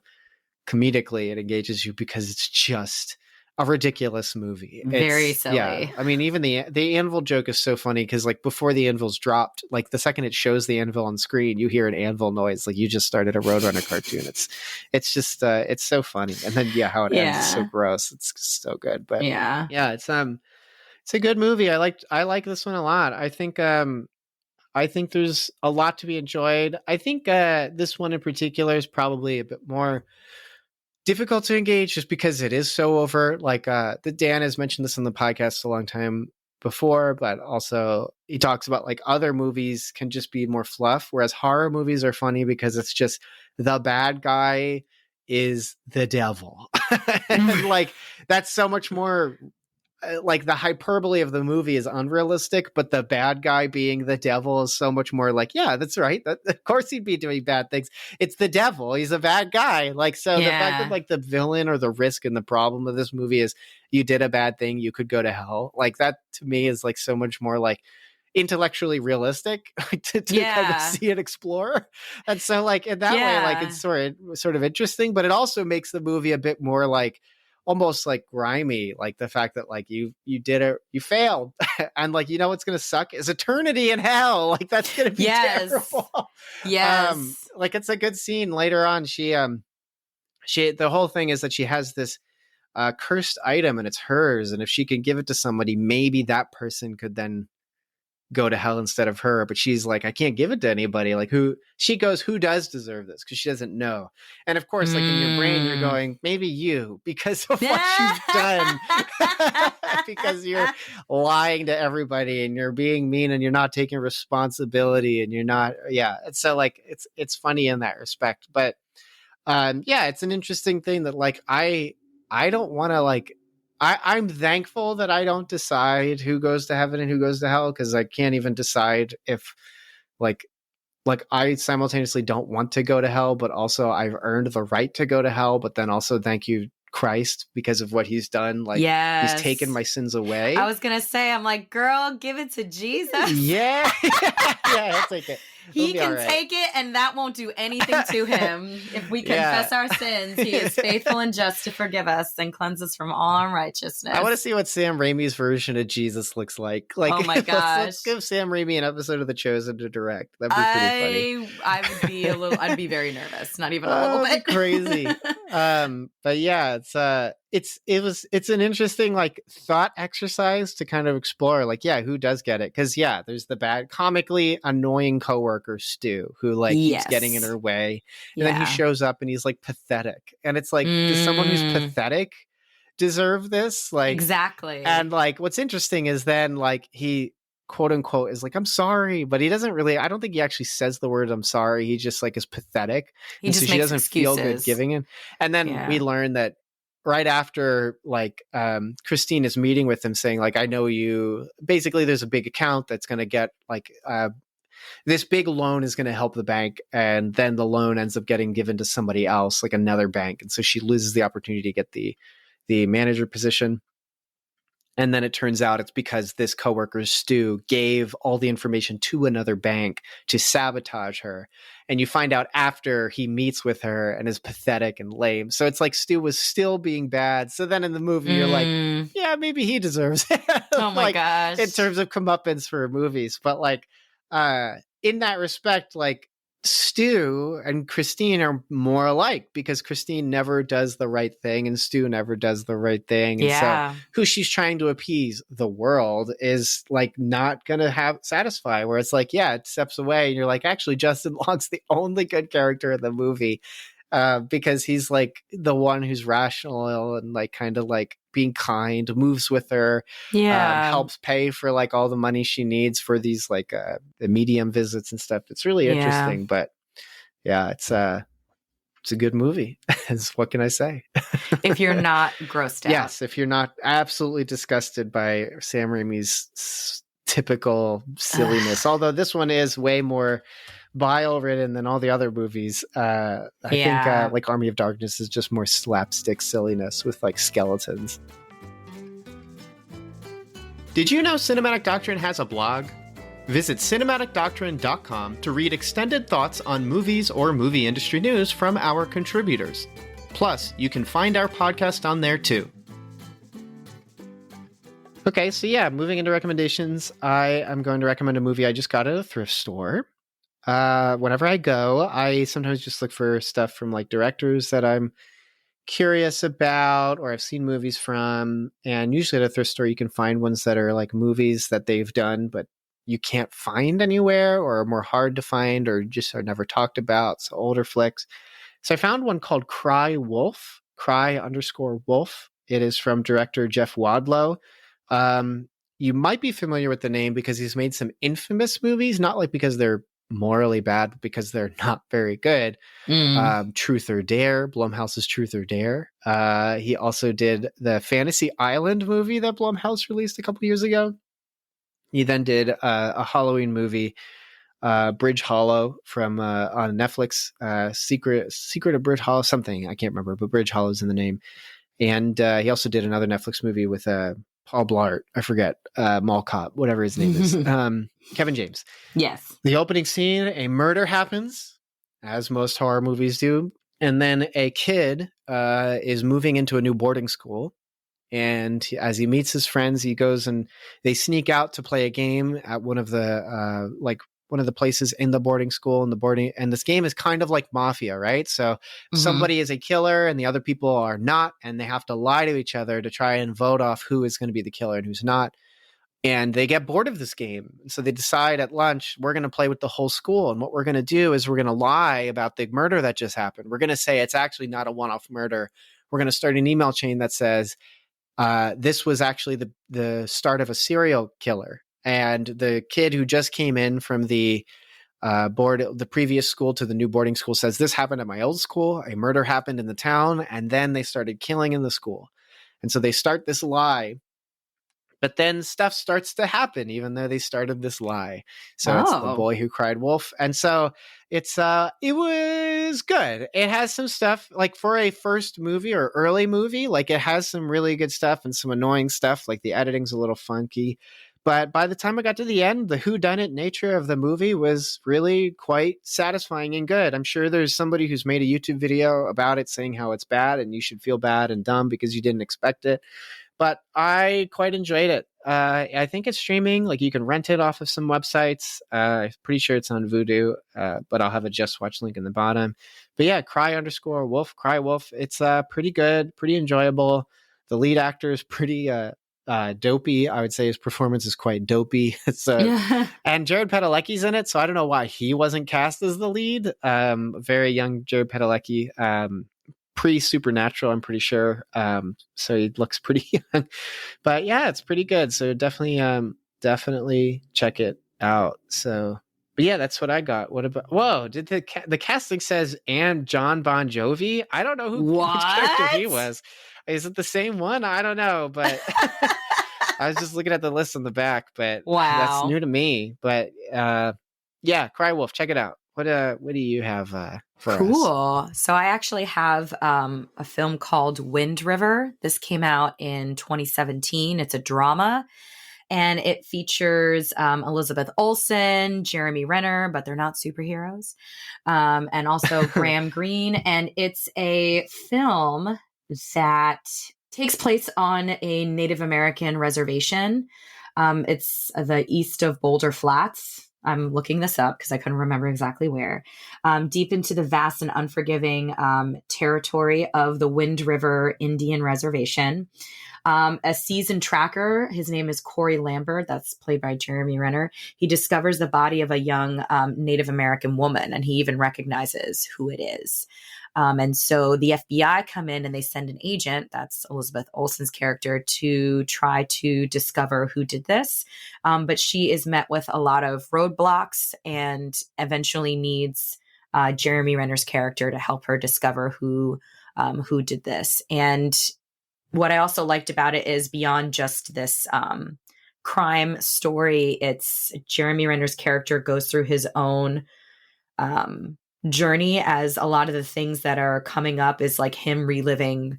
comedically it engages you because it's just a ridiculous movie. Very silly. Yeah, I mean, even the anvil joke is so funny because like before the anvil's dropped, like the second it shows the anvil on screen, you hear an anvil noise like you just started a Roadrunner cartoon. It's just it's so funny, and then how it ends is so gross. It's so good, but yeah, it's a good movie. I like this one a lot. I think there's a lot to be enjoyed. I think this one in particular is probably a bit more difficult to engage just because it is so overt. Like the Dan has mentioned this on the podcast a long time before, but also he talks about like other movies can just be more fluff, whereas horror movies are funny because it's just the bad guy is the devil. And like that's so much more like the hyperbole of the movie is unrealistic, but the bad guy being the devil is so much more like, yeah, that's right. Of course he'd be doing bad things. It's the devil. He's a bad guy. Like, so the fact that like the villain or the risk and the problem of this movie is you did a bad thing, you could go to hell. Like that to me is like so much more like intellectually realistic to kind of see and explore. And so like in that way, like it's sort of interesting, but it also makes the movie a bit more like almost like grimy, like the fact that like you did it, you failed, and like what's gonna suck is eternity in hell. Like that's gonna be terrible. Yes, like it's a good scene later on. She the whole thing is that she has this cursed item and it's hers, and if she can give it to somebody, maybe that person could then go to hell instead of her. But she's like, I can't give it to anybody. Like who does deserve this? Because she doesn't know. And of course, like in your brain, you're going, maybe you, because of what you've done. Because you're lying to everybody and you're being mean and you're not taking responsibility and you're not. Yeah. And so like, it's funny in that respect. But it's an interesting thing that like, I don't want to like, I'm thankful that I don't decide who goes to heaven and who goes to hell, because I can't even decide if like I simultaneously don't want to go to hell, but also I've earned the right to go to hell. But then also thank you, Christ, because of what he's done. Like he's taken my sins away. I was going to say, I'm like, girl, give it to Jesus. Yeah. I'll take it. He can take it, and that won't do anything to him. If we confess our sins, he is faithful and just to forgive us and cleanse us from all unrighteousness. I want to see what Sam Raimi's version of Jesus looks like. Like, oh my gosh. Let's give Sam Raimi an episode of The Chosen to direct. That'd be pretty funny. I'd be very nervous. Not even a little bit. Crazy. But yeah, it's an interesting like thought exercise to kind of explore like, who does get it? Because there's the bad comically annoying coworker Stu who like keeps getting in her way, and then he shows up and he's like pathetic, and it's like, does someone who's pathetic deserve this? Like exactly. And like what's interesting is then like he quote unquote is like, I'm sorry, but he doesn't really, I don't think he actually says the word I'm sorry. He just like is pathetic. He just she makes doesn't excuses. feel good giving it. And then we learn that right after like Christine is meeting with him saying like, I know you, basically there's a big account that's going to get like this big loan is going to help the bank, and then the loan ends up getting given to somebody else, like another bank, and so she loses the opportunity to get the manager position. And then it turns out it's because this coworker Stu gave all the information to another bank to sabotage her. And you find out after he meets with her and is pathetic and lame. So it's like Stu was still being bad. So then in the movie, you're like, yeah, maybe he deserves it. Oh my gosh. In terms of comeuppance for movies. But like, in that respect, like Stu and Christine are more alike, because Christine never does the right thing and Stu never does the right thing. And so who she's trying to appease, the world, is like not going to satisfy, where it's like, it steps away and you're like, actually Justin Long's the only good character in the movie. Because he's like the one who's rational and like kind of like being kind, moves with her, helps pay for like all the money she needs for these like the medium visits and stuff. It's really interesting, but it's a good movie. What can I say? If you're not grossed out. Yes, if you're not absolutely disgusted by Sam Raimi's typical silliness, although this one is way more bile ridden than all the other movies. I think like Army of Darkness is just more slapstick silliness with like skeletons. Did you know Cinematic Doctrine has a blog? Visit cinematicdoctrine.com to read extended thoughts on movies or movie industry news from our contributors. Plus, you can find our podcast on there too. Okay, so yeah, moving into recommendations, I am going to recommend a movie I just got at a thrift store. Whenever I go, I sometimes just look for stuff from like directors that I'm curious about or I've seen movies from. And usually at a thrift store, you can find ones that are like movies that they've done, but you can't find anywhere or are more hard to find or just are never talked about. So older flicks. So I found one called Cry_Wolf. It is from director Jeff Wadlow. You might be familiar with the name because he's made some infamous movies, not like because they're morally bad, but because they're not very good. Truth or Dare, Blumhouse's Truth or Dare. He also did the Fantasy Island movie that Blumhouse released a couple years ago. He then did a Halloween movie, Bridge Hollow from on Netflix. Secret of Bridge Hollow, something I can't remember, but Bridge Hollow is in the name. And he also did another Netflix movie with Paul Blart. I forget, Mall Cop, whatever his name is. Kevin James. Yes. The opening scene, a murder happens, as most horror movies do. And then a kid is moving into a new boarding school. And as he meets his friends, he goes and they sneak out to play a game at one of the places in the boarding school. And this game is kind of like Mafia, right? So somebody is a killer and the other people are not, and they have to lie to each other to try and vote off who is going to be the killer and who's not. And they get bored of this game. So they decide at lunch, we're going to play with the whole school. And what we're going to do is we're going to lie about the murder that just happened. We're going to say it's actually not a one-off murder. We're going to start an email chain that says, this was actually the start of a serial killer. And the kid who just came in from the previous school to the new boarding school says, this happened at my old school. A murder happened in the town. And then they started killing in the school. And so they start this lie. But then stuff starts to happen, even though they started this lie. So it's The Boy Who Cried Wolf. And so it was good. It has some stuff like for a first movie or early movie, like it has some really good stuff and some annoying stuff. Like the editing's a little funky. But by the time I got to the end, the whodunit nature of the movie was really quite satisfying and good. I'm sure there's somebody who's made a YouTube video about it saying how it's bad and you should feel bad and dumb because you didn't expect it. But I quite enjoyed it. I think it's streaming. Like you can rent it off of some websites. I'm pretty sure it's on Vudu, but I'll have a Just Watch link in the bottom. But yeah, Cry_Wolf. It's pretty good, pretty enjoyable. The lead actor is pretty dopey. I would say his performance is quite dopey. And Jared Padalecki's in it, so I don't know why he wasn't cast as the lead. Very young Jared Padalecki. Pre-Supernatural, I'm pretty sure. So he looks pretty young. But yeah, it's pretty good. So definitely check it out. So, but yeah, that's what I got. What about? Whoa! Did the casting says and John Bon Jovi? I don't know which character he was. Is it the same one? I don't know, but I was just looking at the list on the back. But that's new to me. But yeah, Cry Wolf, check it out. What do you have for us? Cool. So I actually have a film called Wind River. This came out in 2017. It's a drama, and it features Elizabeth Olsen, Jeremy Renner, but they're not superheroes, and also Graham Greene. And it's a film that takes place on a Native American reservation. It's the east of Boulder Flats. I'm looking this up because I couldn't remember exactly where. Deep into the vast and unforgiving territory of the Wind River Indian Reservation. A seasoned tracker, his name is Corey Lambert, that's played by Jeremy Renner. He discovers the body of a young Native American woman, and he even recognizes who it is. And so the FBI come in and they send an agent, that's Elizabeth Olsen's character, to try to discover who did this. But she is met with a lot of roadblocks and eventually needs Jeremy Renner's character to help her discover who did this. And what I also liked about it is beyond just this crime story, it's Jeremy Renner's character goes through his own journey, as a lot of the things that are coming up is like him reliving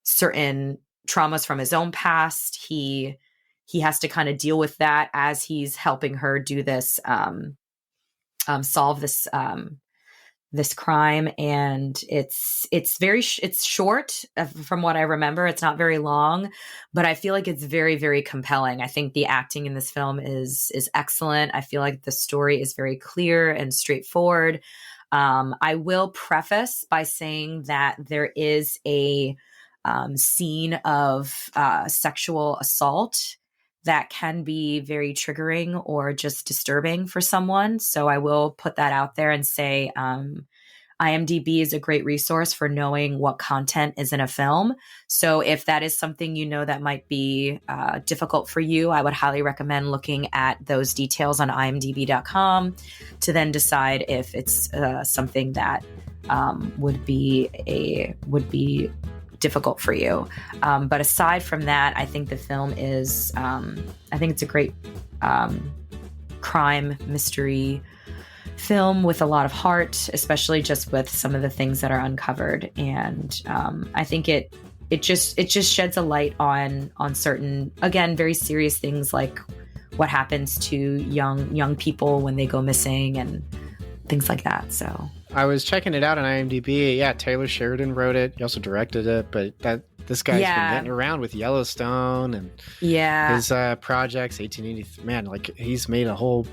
certain traumas from his own past. He has to kind of deal with that as he's helping her do this, solve this this crime, and it's short from what I remember. It's not very long, but I feel like it's very, very compelling. I think the acting in this film is excellent. I feel like the story is very clear and straightforward. I will preface by saying that there is a scene of sexual assault that can be very triggering or just disturbing for someone. So I will put that out there and say IMDb is a great resource for knowing what content is in a film. So if that is something that might be difficult for you, I would highly recommend looking at those details on imdb.com to then decide if it's something that would be difficult for you. But aside from that, I think the film is, I think it's a great crime mystery film with a lot of heart, especially just with some of the things that are uncovered. And I think it just sheds a light on certain, again, very serious things like what happens to young people when they go missing and things like that. So I was checking it out on IMDb. Yeah, Taylor Sheridan wrote it. He also directed it, but this guy's been getting around with Yellowstone and his projects, 1883. Man, like he's made a whole,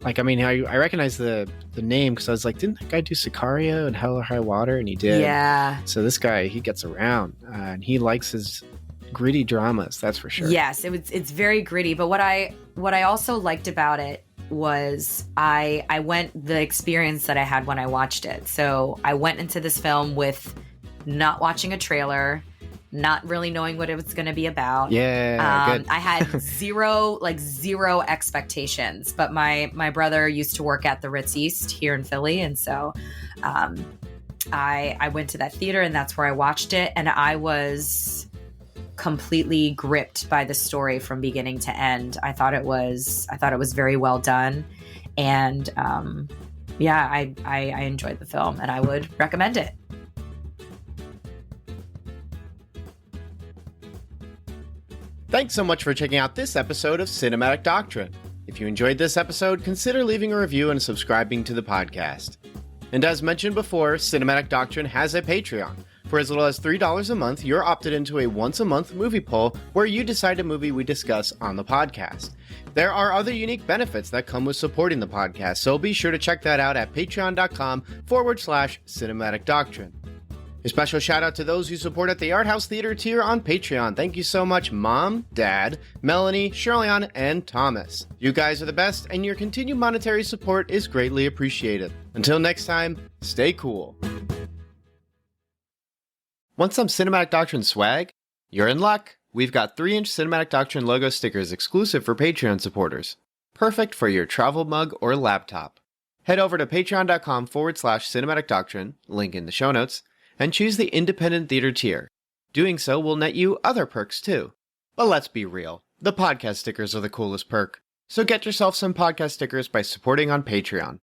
like, I mean, I recognize the name because I was like, didn't that guy do Sicario and Hell or High Water? And he did. Yeah. So this guy, he gets around and he likes his gritty dramas. That's for sure. Yes, it's very gritty. But what I also liked about it was the experience that I had when I watched it. So I went into this film with not watching a trailer, not really knowing what it was going to be about. Yeah, good. I had zero expectations, but my brother used to work at the Ritz East here in Philly. And so I went to that theater and that's where I watched it. And I was completely gripped by the story from beginning to end. I thought it was very well done. And I enjoyed the film and I would recommend it. Thanks so much for checking out this episode of Cinematic Doctrine. If you enjoyed this episode, consider leaving a review and subscribing to the podcast. And as mentioned before, Cinematic Doctrine has a Patreon. For as little as $3 a month, you're opted into a once-a-month movie poll where you decide a movie we discuss on the podcast. There are other unique benefits that come with supporting the podcast, so be sure to check that out at patreon.com/cinematic doctrine. A special shout out to those who support at the Art House Theater tier on Patreon. Thank you so much, Mom, Dad, Melanie, Shirley-Ann, and Thomas. You guys are the best, and your continued monetary support is greatly appreciated. Until next time, stay cool. Want some Cinematic Doctrine swag? You're in luck. We've got 3-inch Cinematic Doctrine logo stickers exclusive for Patreon supporters. Perfect for your travel mug or laptop. Head over to patreon.com/cinematic doctrine, link in the show notes, and choose the independent theater tier. Doing so will net you other perks too. But let's be real, the podcast stickers are the coolest perk. So get yourself some podcast stickers by supporting on Patreon.